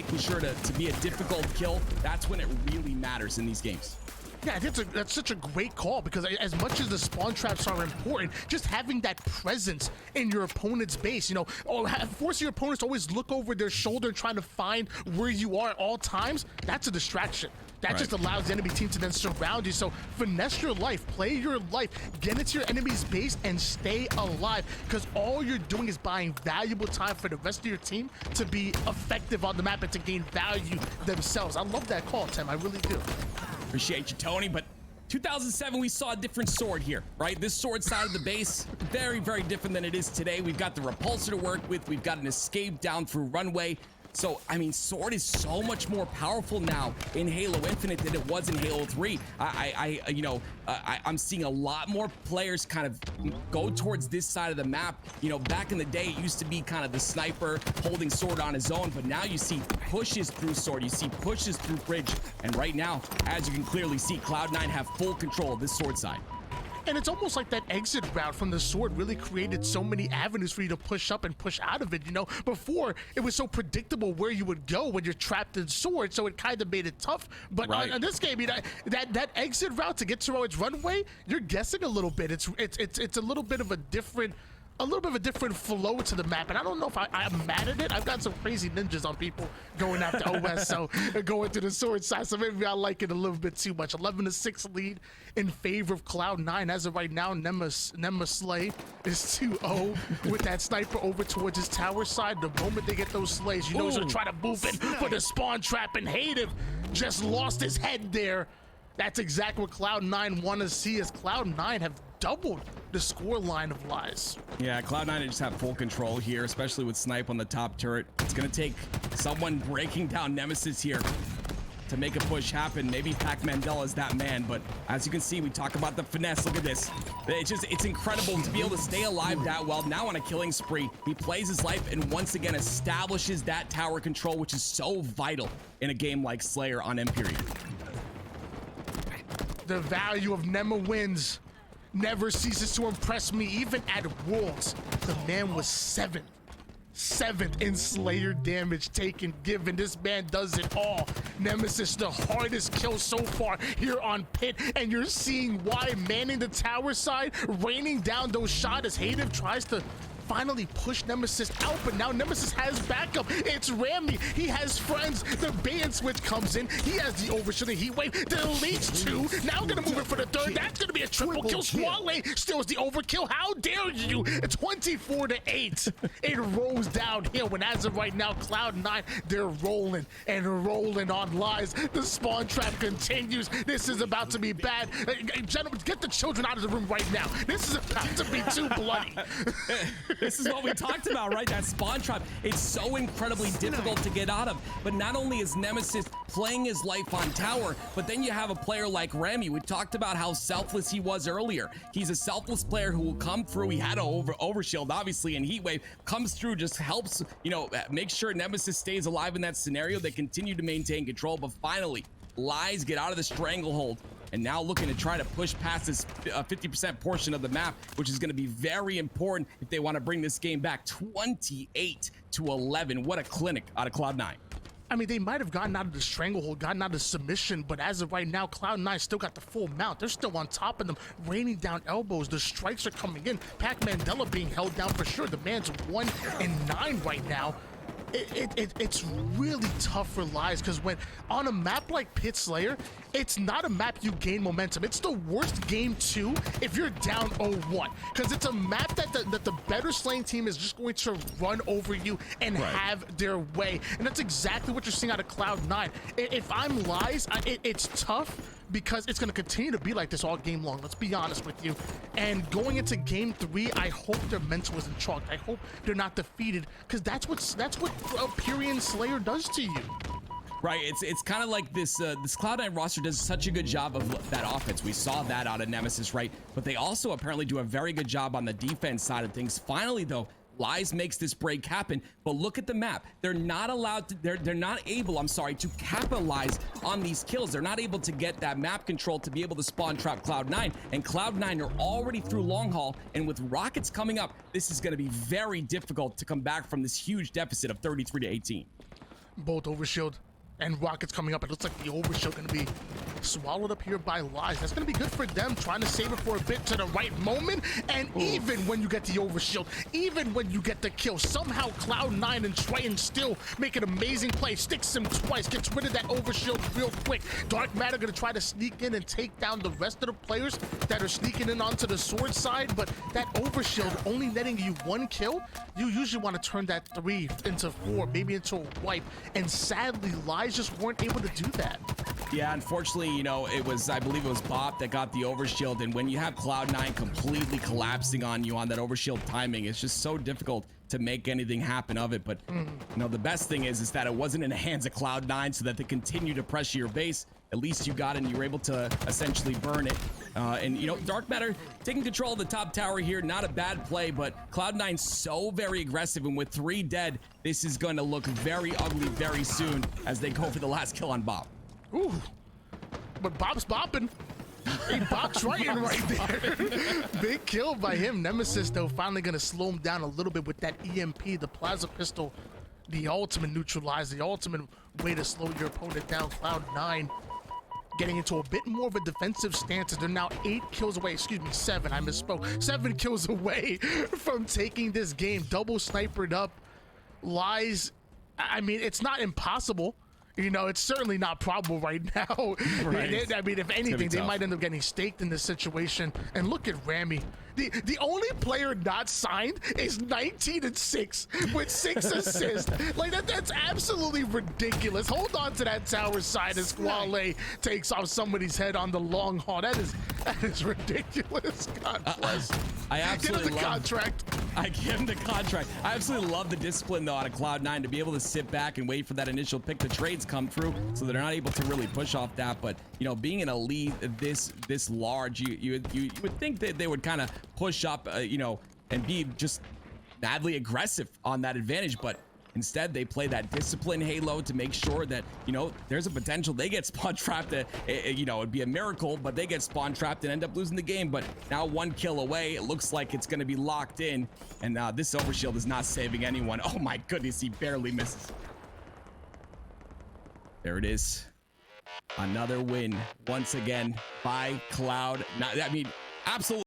making sure to be a difficult kill, that's when it really matters in these games. Yeah, that's such a great call, because as much as the spawn traps are important, just having that presence in your opponent's base, you know, or forcing your opponents to always look over their shoulder trying to find where you are at all times, that's a distraction. That just allows the enemy team to then surround you. So finesse your life, play your life, get into your enemy's base and stay alive, because all you're doing is buying valuable time for the rest of your team to be effective on the map and to gain value themselves. I love that call, Tim. I really do. Appreciate you, Tony, but 2007, we saw a different sword here, right? This sword side of the base, very, very different than it is today. We've got the repulsor to work with. We've got an escape down through runway. So, I mean, sword is so much more powerful now in Halo Infinite than it was in Halo 3. I'm seeing a lot more players kind of go towards this side of the map. You know, back in the day, it used to be kind of the sniper holding sword on his own, but now you see pushes through sword, you see pushes through bridge, and right now, as you can clearly see, Cloud9 have full control of this sword side. And it's almost like that exit route from the sword really created so many avenues for you to push up and push out of it. You know, before it was so predictable where you would go when you're trapped in sword, so it kind of made it tough. But on this game, you know, that exit route to get to its runway, you're guessing a little bit. It's a little bit of a different flow to the map, and I don't know if I'm mad at it. I've got some crazy ninjas on people going after OS, so going to the sword side, so maybe I like it a little bit too much. 11-6 lead in favor of Cloud9 as of right now. Slay is 2-0 with that sniper over towards his tower side. The moment they get those slays, you know he's gonna try to move in for the spawn trap, and Hative just lost his head there. That's exactly what Cloud9 want to see, as Cloud9 have doubled the score line of Lies. Yeah, Cloud9 just have full control here, especially with Snipe on the top turret. It's going to take someone breaking down Nemesis here to make a push happen. Maybe Pac Mandela is that man, but as you can see, we talk about the finesse. Look at this. It's incredible to be able to stay alive that well. Now on a killing spree, he plays his life and once again establishes that tower control, which is so vital in a game like Slayer on M-Period. The value of Nema wins never ceases to impress me, even at Worlds. The man was seventh in Slayer damage taken, given. This man does it all. Nemesis, the hardest kill so far here on Pit, and you're seeing why, manning the tower side, raining down those shots as Hative tries to finally push Nemesis out, but now Nemesis has backup. It's Rami. He has friends. The bait and switch comes in. He has the overshooting heat wave. Deletes two. Now gonna move it for the third. That's gonna be a triple kill. Swale steals the overkill. How dare you? 24-8. It rolls downhill when, as of right now, Cloud9, they're rolling and rolling on Lies. The spawn trap continues. This is about to be bad. Gentlemen, get the children out of the room right now. This is about to be too bloody. This is what we talked about, right? That spawn trap. It's so incredibly difficult to get out of. But not only is Nemesis playing his life on tower, but then you have a player like Rami. We talked about how selfless he was earlier. He's a selfless player who will come through. He had an overshield, obviously, and Heatwave comes through, just helps, you know, make sure Nemesis stays alive in that scenario. They continue to maintain control, but finally, Lies get out of the stranglehold. And now looking to try to push past this 50% portion of the map, which is going to be very important if they want to bring this game back. 28-11. What a clinic out of Cloud9. I mean, they might have gotten out of the stranglehold, gotten out of submission, but as of right now, Cloud9 still got the full mount. They're still on top of them, raining down elbows. The strikes are coming in. Pac Mandela being held down for sure. The man's 1-9 right now. It's really tough for Lies, because when on a map like Pit Slayer, it's not a map you gain momentum. It's the worst game too if you're down 0-1, because it's a map that the better slaying team is just going to run over you and have their way, and that's exactly what you're seeing out of Cloud9. If I'm Lies, it's tough, because it's going to continue to be like this all game long. Let's be honest with you. And going into game 3, I hope their mental isn't chalked. I hope they're not defeated, because that's what Pyrian Slayer does to you. Right, it's kind of like this Cloud9 roster does such a good job of that offense. We saw that out of Nemesis, right? But they also apparently do a very good job on the defense side of things. Finally, though, Lies makes this break happen, but look at the map. They're not allowed to, they're not able, I'm sorry, to capitalize on these kills. They're not able to get that map control to be able to spawn trap Cloud9, and Cloud9 are already through long haul, and with rockets coming up, this is going to be very difficult to come back from this huge deficit of 33-18. Both overshield and rockets coming up. It looks like the overshield gonna be swallowed up here by Lies. That's gonna be good for them, trying to save it for a bit to the right moment. And even when you get the overshield, even when you get the kill, somehow Cloud9 and Triton still make an amazing play. Sticks him twice, gets rid of that overshield real quick. Dark Matter gonna try to sneak in and take down the rest of the players that are sneaking in onto the sword side, but that overshield only netting you 1 kill. You usually want to turn that 3 into 4, maybe into a wipe, and sadly Lies just weren't able to do that. Yeah, unfortunately, you know, I believe it was Bop that got the overshield, and when you have Cloud9 completely collapsing on you on that overshield timing, it's just so difficult to make anything happen of it. But you know, the best thing is that it wasn't in the hands of Cloud9, so that they continue to pressure your base. At least you got it and you were able to essentially burn it. And you know, Dark Matter taking control of the top tower here, not a bad play, but Cloud9 so very aggressive, and with 3 dead, this is going to look very ugly very soon as they go for the last kill on Bop. Ooh, but Bob's bopping. He bops right there. Big kill by him. Nemesis, though, finally going to slow him down a little bit with that EMP, the plasma pistol, the ultimate neutralizer, the ultimate way to slow your opponent down. Cloud9 getting into a bit more of a defensive stance. They're now 8 kills away. Excuse me, 7. I misspoke. 7 kills away from taking this game. Double snipered up. Lies. I mean, it's not impossible. You know, it's certainly not probable right now. Right. I mean, if anything, they might end up getting staked in this situation. And look at Rami. The only player not signed is 19-6 with 6 assists. Like that's absolutely ridiculous. Hold on to that tower side as Qualifier takes off somebody's head on the long haul. That is ridiculous. God bless. I absolutely give him the contract. I give him the contract. I absolutely love the discipline though out of Cloud9 to be able to sit back and wait for that initial pick. The trades come through, so they're not able to really push off that. But you know, being in a lead this large, you would think that they would kind of push up, you know, and be just madly aggressive on that advantage, but instead they play that discipline halo to make sure that, you know, there's a potential they get spawn trapped. You know, it'd be a miracle, but they get spawn trapped and end up losing the game. But now 1 kill away, it looks like it's going to be locked in, and this overshield is not saving anyone. Oh my goodness, he barely misses. There it is, another win once again by Cloud9. I mean, absolutely.